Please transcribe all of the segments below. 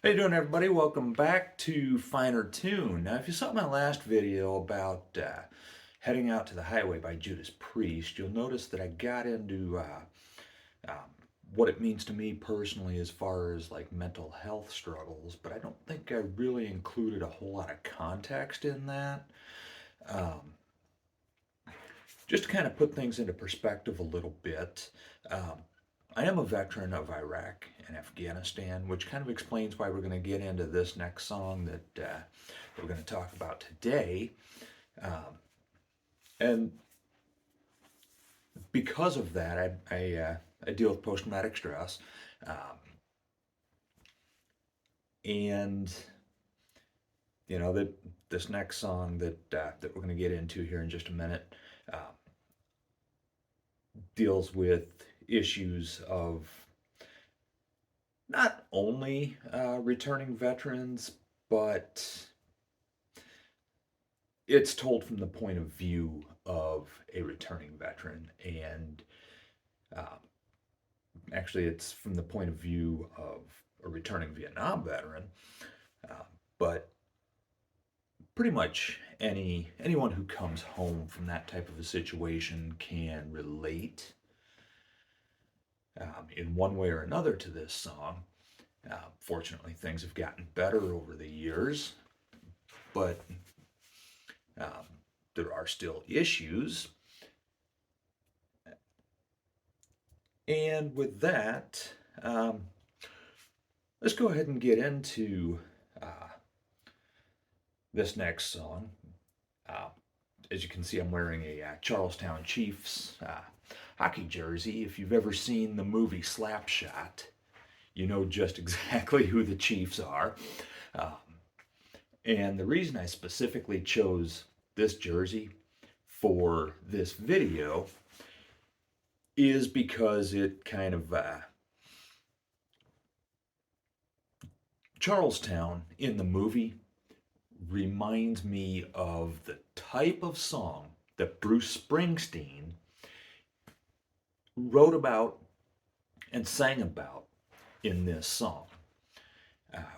How you doing, everybody? Welcome back to Finer Tune. Now, if you saw my last video about Heading Out to the Highway by Judas Priest, you'll notice that I got into um, what it means to me personally as far as like mental health struggles, but I don't think I really included a whole lot of context in that. Um, just to kind of put things into perspective a little bit, um, I am a veteran of Iraq and Afghanistan, which kind of explains why we're going to get into this next song that we're going to talk about today. Um, and because of that, I deal with post traumatic stress. Um, and, that this next song that we're going to get into here in just a minute uh, deals with issues of not only returning veterans, but it's told from the point of view of a returning veteran. And um, actually, it's from the point of view of a returning Vietnam veteran. Uh, but pretty much anyone who comes home from that type of a situation can relate in one way or another to this song. Fortunately, things have gotten better over the years, but um, there are still issues. And with that, um, let's go ahead and get into uh, this next song. Uh, as you can see, I'm wearing a Charlestown Chiefs hockey jersey. If you've ever seen the movie Slapshot, you know just exactly who the Chiefs are. Um, and the reason I specifically chose this jersey for this video is because it kind of Charlestown in the movie reminds me of the type of song that Bruce Springsteen wrote about and sang about in this song.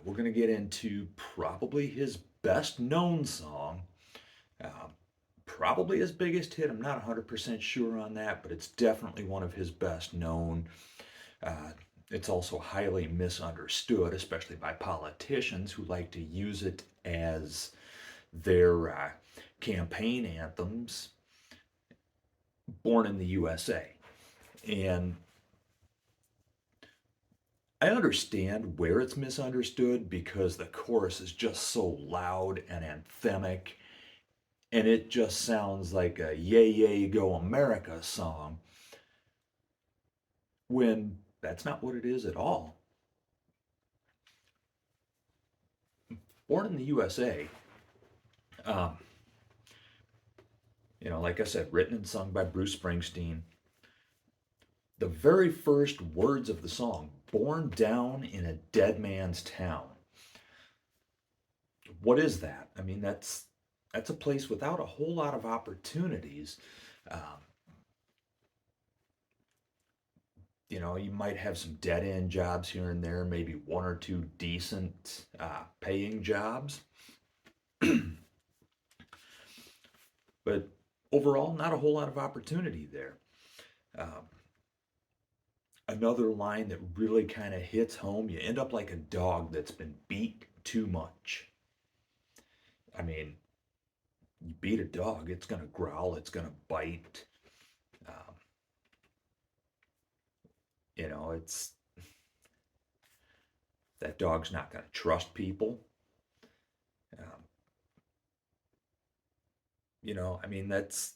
We're going to get into probably his best known song, uh, probably his biggest hit. I'm not 100% sure on that, but it's definitely one of his best known. Uh, it's also highly misunderstood, especially by politicians who like to use it as their campaign anthems. Born in the USA. And I understand where it's misunderstood because the chorus is just so loud and anthemic, and it just sounds like a Yay Yay Go America song when that's not what it is at all. Born in the USA, um, like I said, written and sung by Bruce Springsteen. The very first words of the song, born down in a dead man's town. What is that? I mean, that's a place without a whole lot of opportunities. Um, you might have some dead end jobs here and there, maybe one or two decent paying jobs, but overall, not a whole lot of opportunity there. Um, Another line that really kind of hits home, you end up like a dog that's been beat too much. I mean, you beat a dog, it's going to growl, it's going to bite. Um, it's that dog's not going to trust people. Um, I mean, that's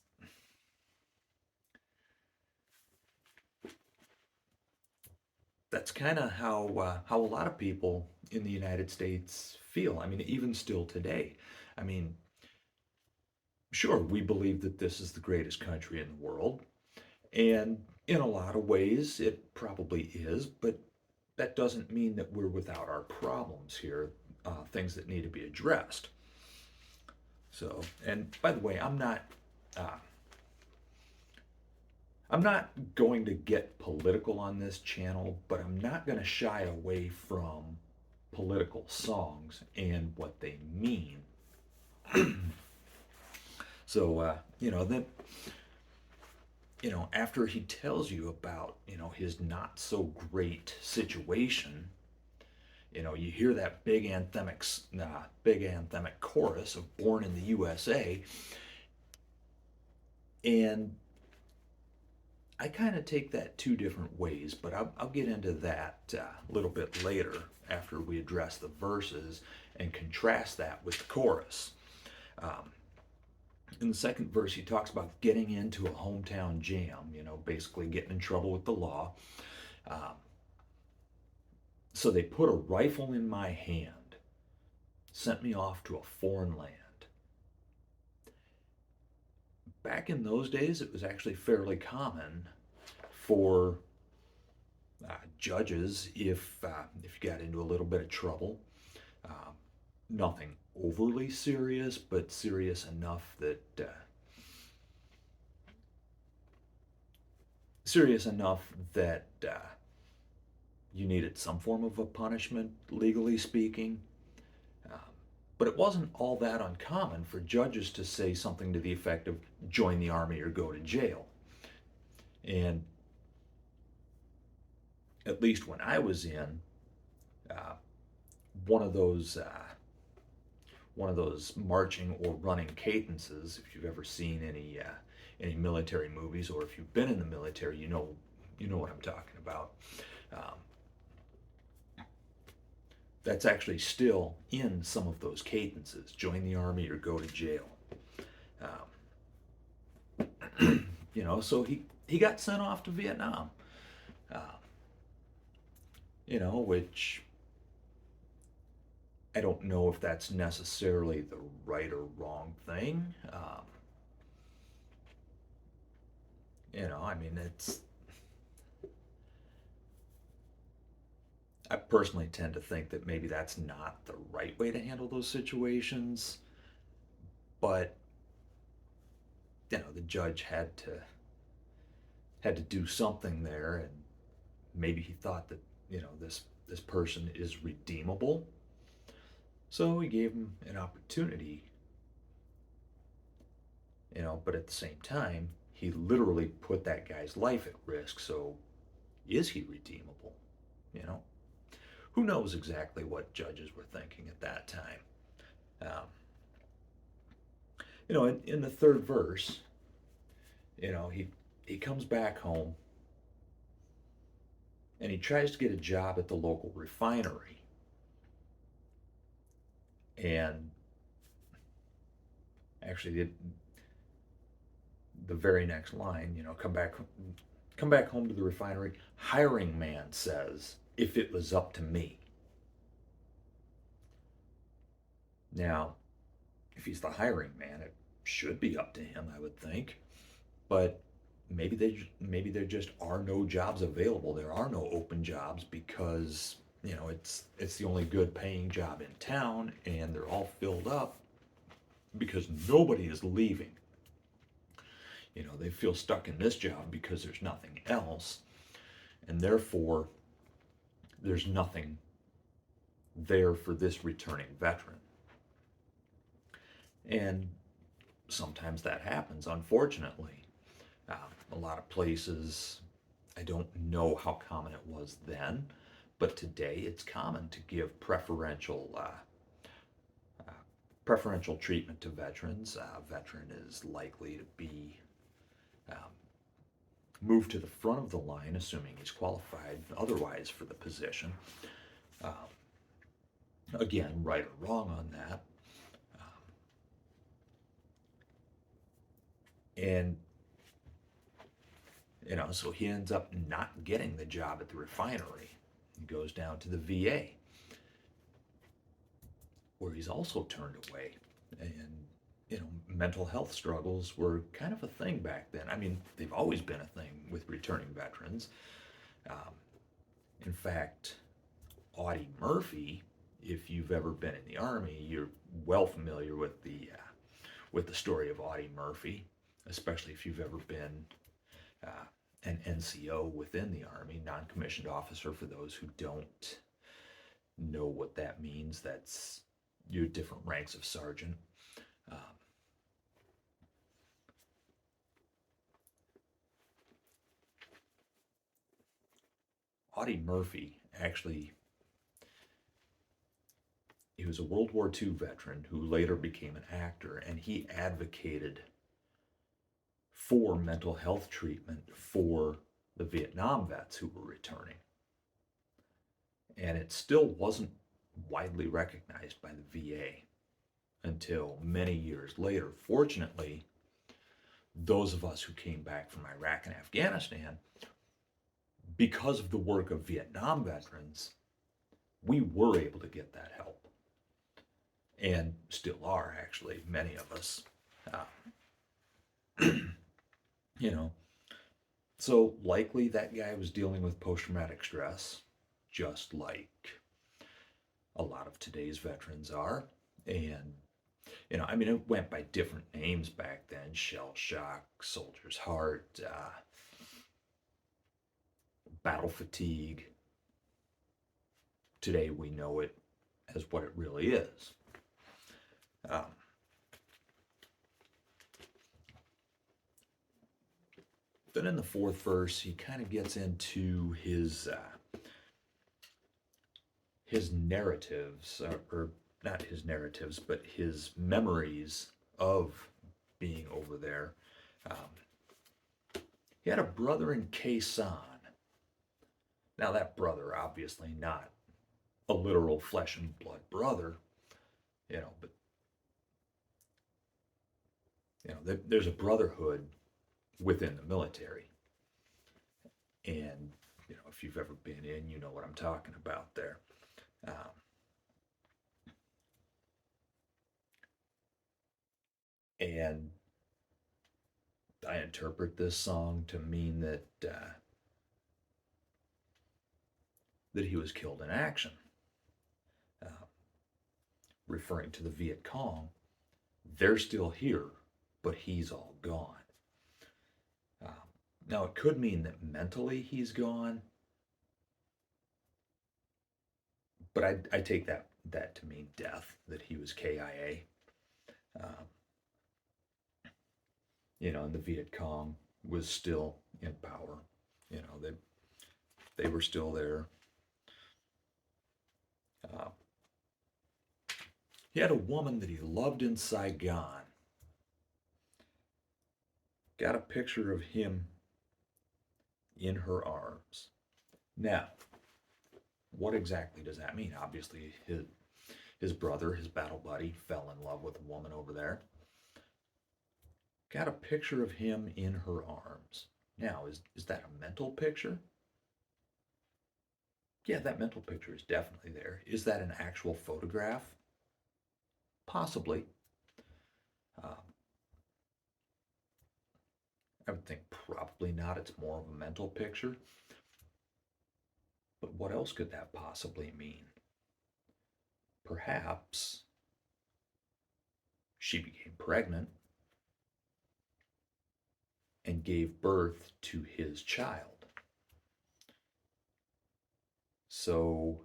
kind of how a lot of people in the United States feel. I mean, even still today. I mean, sure, we believe that this is the greatest country in the world, and in a lot of ways, it probably is. But that doesn't mean that we're without our problems here, things that need to be addressed. So, and by the way, uh, I'm not going to get political on this channel, but I'm not going to shy away from political songs and what they mean. So, then, after he tells you about, his not so great situation, you hear that big anthemic chorus of "Born in the USA," and I kind of take that two different ways, but I'll get into that a little bit later after we address the verses and contrast that with the chorus. Um, in the second verse, he talks about getting into a hometown jam, basically getting in trouble with the law. Um, so they put a rifle in my hand, sent me off to a foreign land. Back in those days, it was actually fairly common for judges, if you got into a little bit of trouble, um, nothing overly serious, but serious enough that you needed some form of a punishment, legally speaking. Um, but it wasn't all that uncommon for judges to say something to the effect of join the army or go to jail. And at least when I was in uh, one of those marching or running cadences, if you've ever seen any military movies, or if you've been in the military, you know what I'm talking about. Um, that's actually still in some of those cadences: join the army or go to jail. So he got sent off to Vietnam. Uh, which I don't know if that's necessarily the right or wrong thing. I mean, I personally tend to think that maybe that's not the right way to handle those situations, but the judge had to do something there, and maybe he thought that this person is redeemable, so he gave him an opportunity. But at the same time, he literally put that guy's life at risk. So is he redeemable? You know, who knows exactly what judges were thinking at that time? Um, in the third verse, he comes back home and he tries to get a job at the local refinery. And actually, the very next line, come back home to the refinery. Hiring man says, if it was up to me. Now, if he's the hiring man, it should be up to him, I would think. But maybe there just are no jobs available. There are no open jobs because it's the only good paying job in town, and they're all filled up because nobody is leaving. They feel stuck in this job because there's nothing else, and therefore there's nothing there for this returning veteran. And sometimes that happens, unfortunately. A lot of places, I don't know how common it was then, but today it's common to give preferential treatment to veterans. A veteran is likely to be um, moved to the front of the line, assuming he's qualified otherwise for the position. Um, Again, right or wrong on that. And so he ends up not getting the job at the refinery. He goes down to the VA, where he's also turned away. And mental health struggles were kind of a thing back then. I mean, they've always been a thing with returning veterans. Um, in fact, Audie Murphy, if you've ever been in the Army, you're well familiar with the story of Audie Murphy, especially if you've ever been an NCO within the Army, non-commissioned officer, for those who don't know what that means. That's your different ranks of sergeant. Um, Audie Murphy, actually, he was a World War II veteran who later became an actor, and he advocated for mental health treatment for the Vietnam vets who were returning. And it still wasn't widely recognized by the VA until many years later. Fortunately, those of us who came back from Iraq and Afghanistan, because of the work of Vietnam veterans, we were able to get that help. And still are, actually, many of us. You know, so likely that guy was dealing with post-traumatic stress, just like a lot of today's veterans are. And, I mean, it went by different names back then: shell shock, soldier's heart, battle fatigue. Today we know it as what it really is. Um, then in the fourth verse, he kind of gets into his narratives, or not his narratives, but his memories of being over there. He had a brother in Khe Sanh. Now, that brother, obviously not a literal flesh and blood brother, but there's a brotherhood within the military. And, if you've ever been in, you know what I'm talking about there. And I interpret this song to mean that that he was killed in action, referring to the Viet Cong. They're still here, but he's all gone. Now, it could mean that mentally he's gone, but I take that to mean death, that he was KIA. And the Viet Cong was still in power. They were still there. He had a woman that he loved in Saigon. Got a picture of him in her arms. Now, what exactly does that mean? Obviously, his brother, his battle buddy, fell in love with a woman over there. Got a picture of him in her arms. Now, is that a mental picture? Yeah, that mental picture is definitely there. Is that an actual photograph? Possibly. I would think probably not. It's more of a mental picture. But what else could that possibly mean? Perhaps she became pregnant and gave birth to his child. So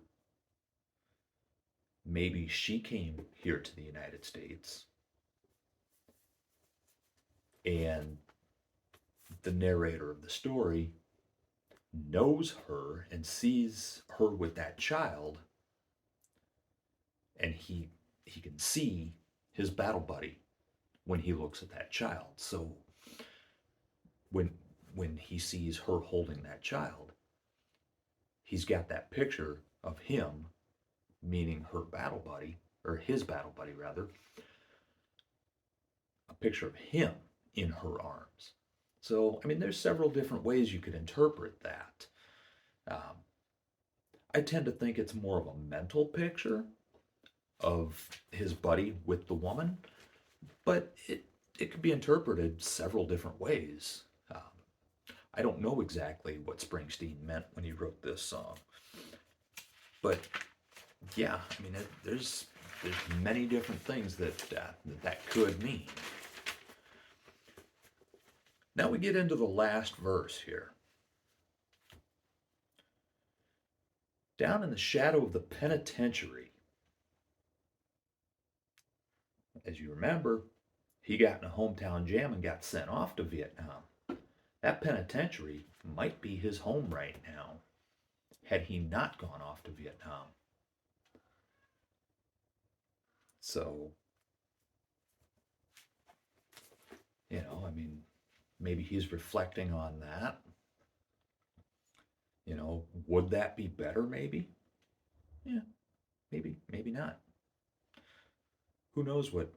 maybe she came here to the United States, and the narrator of the story knows her and sees her with that child, and he can see his battle buddy when he looks at that child. So when he sees her holding that child, he's got that picture of him, meaning her battle buddy, or his battle buddy rather, a picture of him in her arms. So, I mean, there's several different ways you could interpret that. I tend to think it's more of a mental picture of his buddy with the woman, but it could be interpreted several different ways. I don't know exactly what Springsteen meant when he wrote this song, but yeah, I mean, there's many different things that could mean. Now we get into the last verse here. Down in the shadow of the penitentiary. As you remember, he got in a hometown jam and got sent off to Vietnam. That penitentiary might be his home right now, had he not gone off to Vietnam. So, I mean, maybe he's reflecting on that. Would that be better maybe? Yeah, maybe not. Who knows what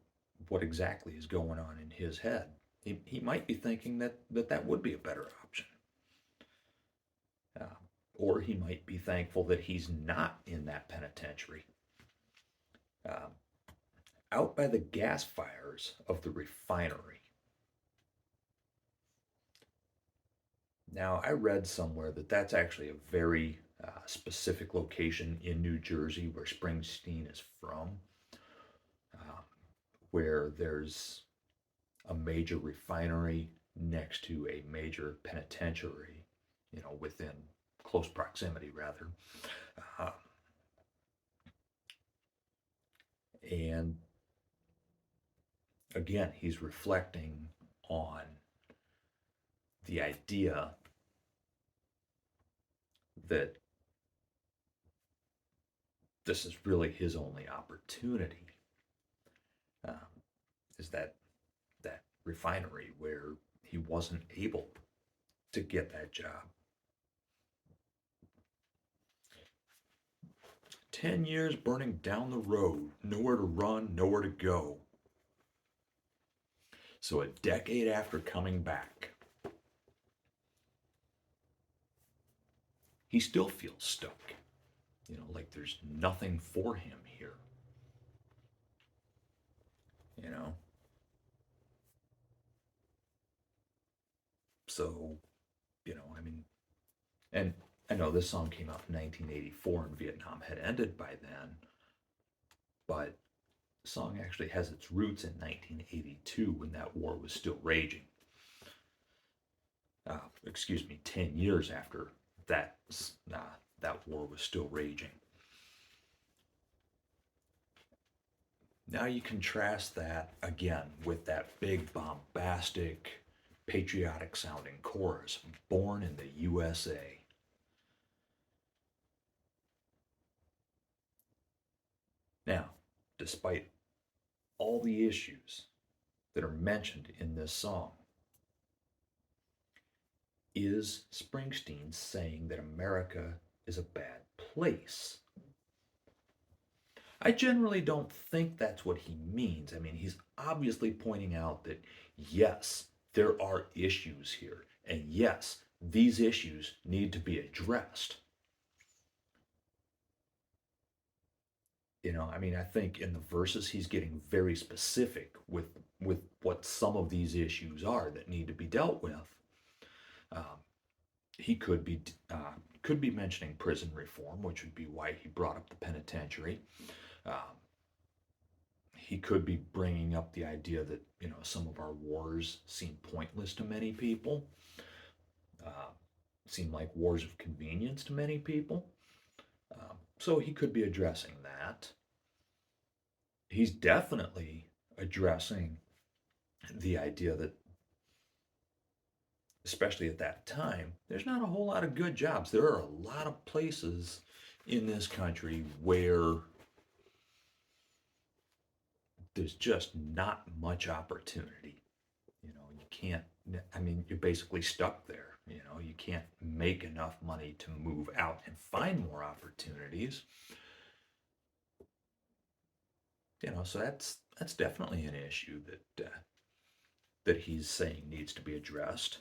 exactly is going on in his head? He might be thinking that would be a better option. Uh, or he might be thankful that he's not in that penitentiary. Uh, Out by the gas fires of the refinery. Now, I read somewhere that that's actually a very specific location in New Jersey where Springsteen is from, uh, where there's a major refinery next to a major penitentiary, within close proximity, rather. Uh, and again, he's reflecting on the idea that this is really his only opportunity, um, is that refinery where he wasn't able to get that job. 10 years burning down the road, nowhere to run, nowhere to go. So a decade after coming back, he still feels stuck. Like there's nothing for him here. You know? So, I mean, and I know this song came out in 1984 and Vietnam had ended by then, but the song actually has its roots in 1982 when that war was still raging. Excuse me, 10 years after that, that war was still raging. Now you contrast that again with that big, bombastic, patriotic sounding chorus, Born in the USA. Now, despite all the issues that are mentioned in this song, is Springsteen saying that America is a bad place? I generally don't think that's what he means. I mean, he's obviously pointing out that, yes, there are issues here, and yes, these issues need to be addressed. I mean, I think in the verses he's getting very specific with what some of these issues are that need to be dealt with. Um, he could be mentioning prison reform, which would be why he brought up the penitentiary. Um, he could be bringing up the idea that some of our wars seem pointless to many people, uh, seem like wars of convenience to many people. So he could be addressing that. He's definitely addressing the idea that, especially at that time, there's not a whole lot of good jobs. There are a lot of places in this country where there's just not much opportunity. You can't, I mean, you're basically stuck there. You can't make enough money to move out and find more opportunities. So that's definitely an issue that he's saying needs to be addressed.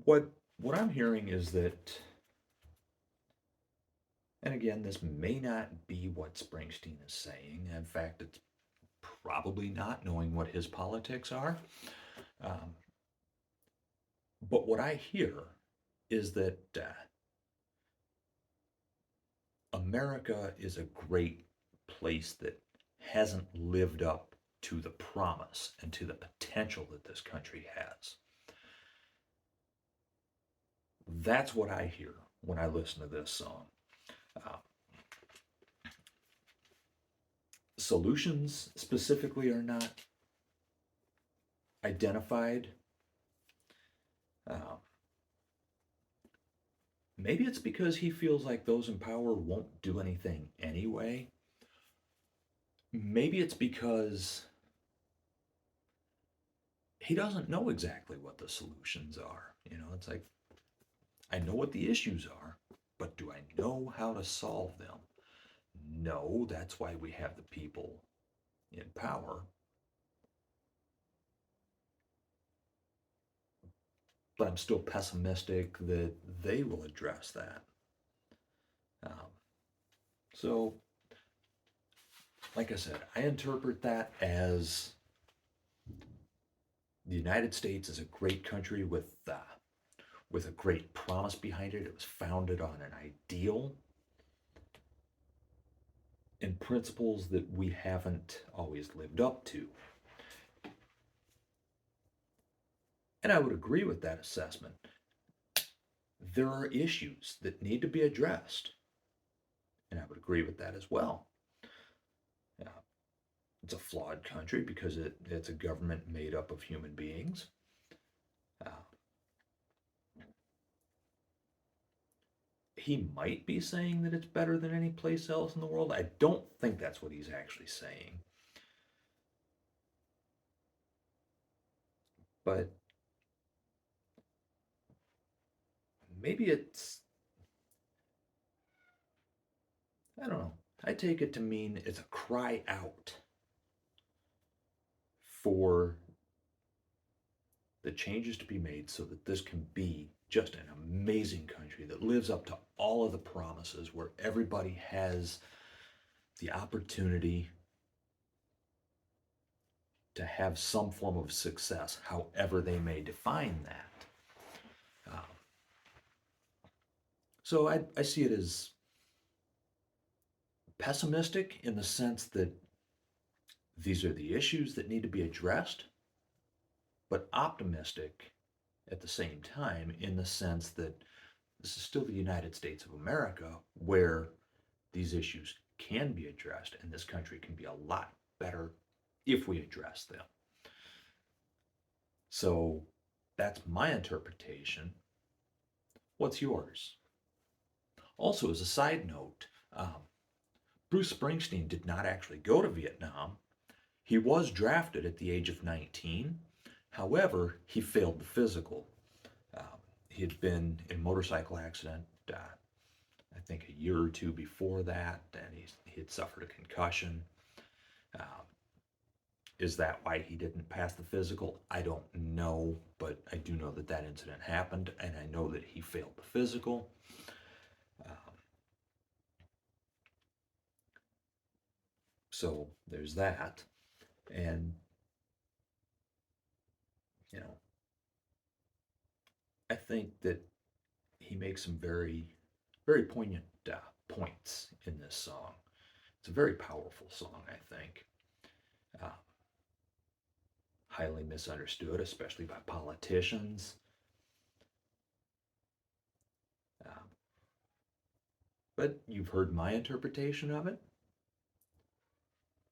What I'm hearing is that, and again, this may not be what Springsteen is saying. In fact, it's probably not, knowing what his politics are. Um, but what I hear is that America is a great place that hasn't lived up to the promise and to the potential that this country has. That's what I hear when I listen to this song. Uh, Solutions specifically are not identified. Uh, Maybe it's because he feels like those in power won't do anything anyway. Maybe it's because he doesn't know exactly what the solutions are. It's like, I know what the issues are, but do I know how to solve them? No, that's why we have the people in power. But I'm still pessimistic that they will address that. Um, so, like I said, I interpret that as the United States is a great country with a great promise behind it. It was founded on an ideal and principles that we haven't always lived up to. And I would agree with that assessment. There are issues that need to be addressed, and I would agree with that as well. Uh, it's a flawed country because it's a government made up of human beings. Uh, he might be saying that it's better than any place else in the world. I don't think that's what he's actually saying. But maybe I don't know. I take it to mean it's a cry out for the changes to be made so that this can be just an amazing country that lives up to all of the promises, where everybody has the opportunity to have some form of success, however they may define that. Um, so I see it as pessimistic in the sense that these are the issues that need to be addressed, but optimistic at the same time in the sense that this is still the United States of America, where these issues can be addressed and this country can be a lot better if we address them. So that's my interpretation. What's yours? Also, as a side note, Bruce Springsteen did not actually go to Vietnam. He was drafted at the age of 19. However, he failed the physical. He had been in a motorcycle accident, I think a year or two before that, and he had suffered a concussion. Um, is that why he didn't pass the physical? I don't know, but I do know that that incident happened, and I know that he failed the physical. Um, so there's that. And, you know, I think that he makes some very, very poignant points in this song. It's a very powerful song, I think. Uh, Highly misunderstood, especially by politicians. Um, but you've heard my interpretation of it.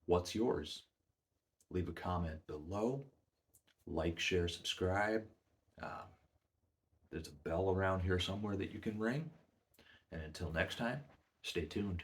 What's yours? Leave a comment below. Like, share, subscribe. Um, there's a bell around here somewhere that you can ring. And until next time, stay tuned.